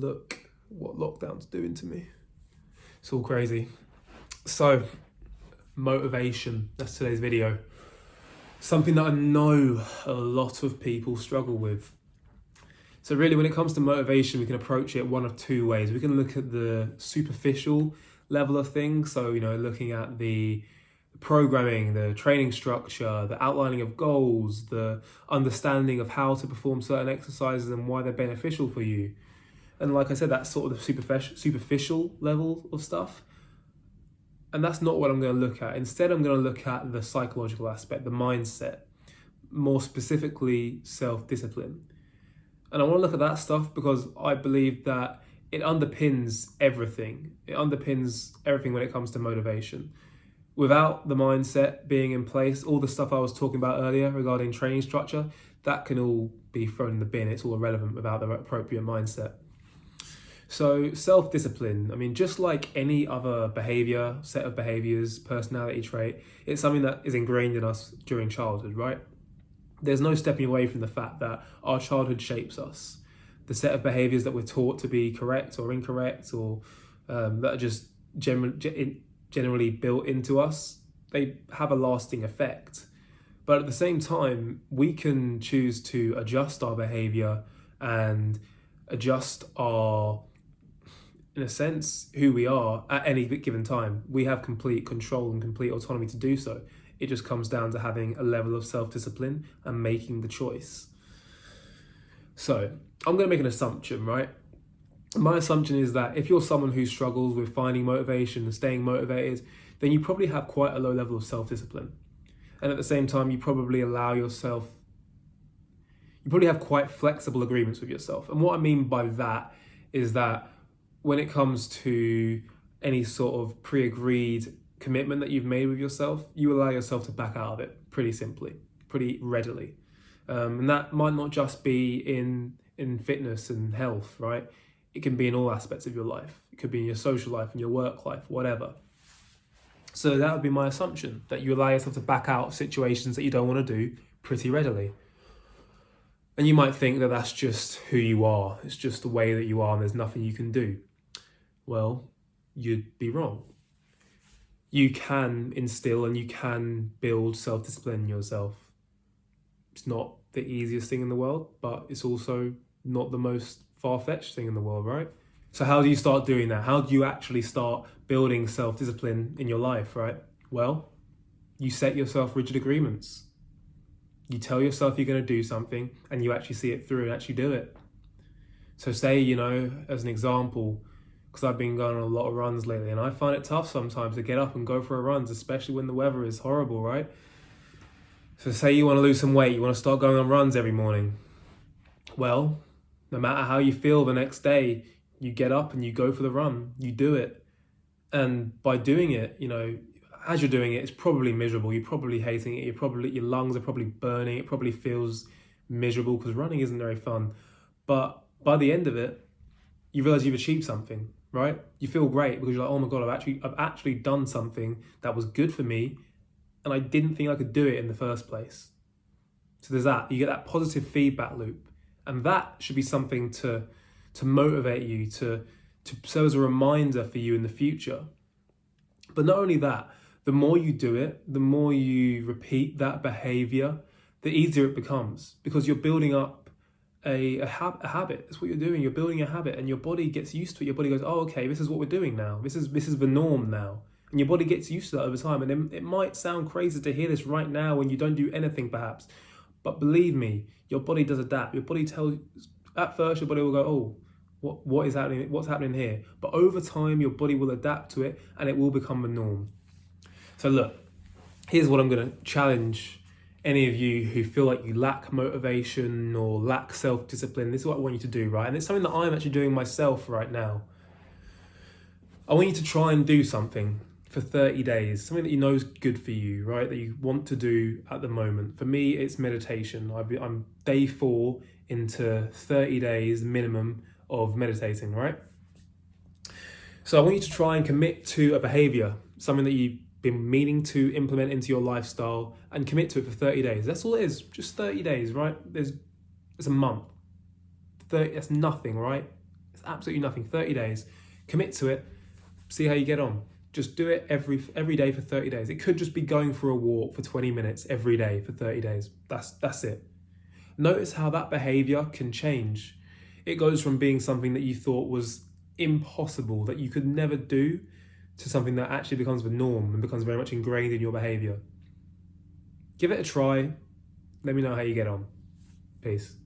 look what lockdown's doing to me. It's all crazy. So, motivation, that's today's video. Something that I know a lot of people struggle with. So really, when it comes to motivation, we can approach it one of two ways. We can look at the superficial level of things. So, looking at the programming, the training structure, the outlining of goals, the understanding of how to perform certain exercises and why they're beneficial for you. And like I said, that's sort of the superficial level of stuff. And that's not what I'm going to look at. Instead, I'm going to look at the psychological aspect, the mindset, more specifically self-discipline. And I want to look at that stuff because I believe that it underpins everything. It underpins everything when it comes to motivation. Without the mindset being in place, all the stuff I was talking about earlier regarding training structure, that can all be thrown in the bin. It's all irrelevant without the appropriate mindset. So self-discipline, just like any other behaviour, set of behaviours, personality trait, it's something that is ingrained in us during childhood, right? There's no stepping away from the fact that our childhood shapes us. The set of behaviours that we're taught to be correct or incorrect or that are just generally built into us, they have a lasting effect. But at the same time, we can choose to adjust our behaviour and adjust our, in a sense, who we are at any given time. We have complete control and complete autonomy to do so. It just comes down to having a level of self-discipline and making the choice. So I'm going to make an assumption, right? My assumption is that if you're someone who struggles with finding motivation and staying motivated, then you probably have quite a low level of self-discipline. And at the same time, you probably have quite flexible agreements with yourself. And what I mean by that is that when it comes to any sort of pre-agreed commitment that you've made with yourself, you allow yourself to back out of it pretty simply, pretty readily. And that might not just be in fitness and health, right? It can be in all aspects of your life. It could be in your social life, in your work life, whatever. So that would be my assumption, that you allow yourself to back out of situations that you don't want to do pretty readily. And you might think that that's just who you are. It's just the way that you are and there's nothing you can do. Well, you'd be wrong. You can instill and you can build self-discipline in yourself. It's not the easiest thing in the world, but it's also not the most far-fetched thing in the world, right? So how do you start doing that? How do you actually start building self-discipline in your life, right? Well, you set yourself rigid agreements. You tell yourself you're going to do something and you actually see it through and actually do it. So say, as an example, because I've been going on a lot of runs lately and I find it tough sometimes to get up and go for a run, especially when the weather is horrible, right? So say you want to lose some weight, you want to start going on runs every morning. Well, no matter how you feel the next day, you get up and you go for the run, you do it. And by doing it, as you're doing it, it's probably miserable. You're probably hating it. Your lungs are probably burning. It probably feels miserable because running isn't very fun. But by the end of it, you realize you've achieved something, right? You feel great because you're like, oh my God, I've actually done something that was good for me. And I didn't think I could do it in the first place. So there's that. You get that positive feedback loop. And that should be something to motivate you, to serve as a reminder for you in the future. But not only that, the more you do it, the more you repeat that behavior, the easier it becomes because you're building up a habit. That's what you're doing. You're building a habit and your body gets used to it. Your body goes, oh, okay, this is what we're doing now. This is the norm now. And your body gets used to that over time. And then it might sound crazy to hear this right now when you don't do anything perhaps. But believe me, your body does adapt. Your body at first your body will go, oh, what is happening? What's happening here? But over time, your body will adapt to it and it will become the norm. So look, here's what I'm going to challenge any of you who feel like you lack motivation or lack self-discipline. This is what I want you to do, right? And it's something that I'm actually doing myself right now. I want you to try and do something for 30 days, something that you know is good for you, right? That you want to do at the moment. For me, it's meditation. I'm day 4 into 30 days minimum of meditating, right? So I want you to try and commit to a behavior, something that you've been meaning to implement into your lifestyle and commit to it for 30 days. That's all it is, just 30 days, right? It's a month. 30, that's nothing, right? It's absolutely nothing. 30 days. Commit to it. See how you get on. Just do it every day for 30 days. It could just be going for a walk for 20 minutes every day for 30 days. That's it. Notice how that behavior can change. It goes from being something that you thought was impossible, that you could never do, to something that actually becomes the norm and becomes very much ingrained in your behavior. Give it a try. Let me know how you get on. Peace.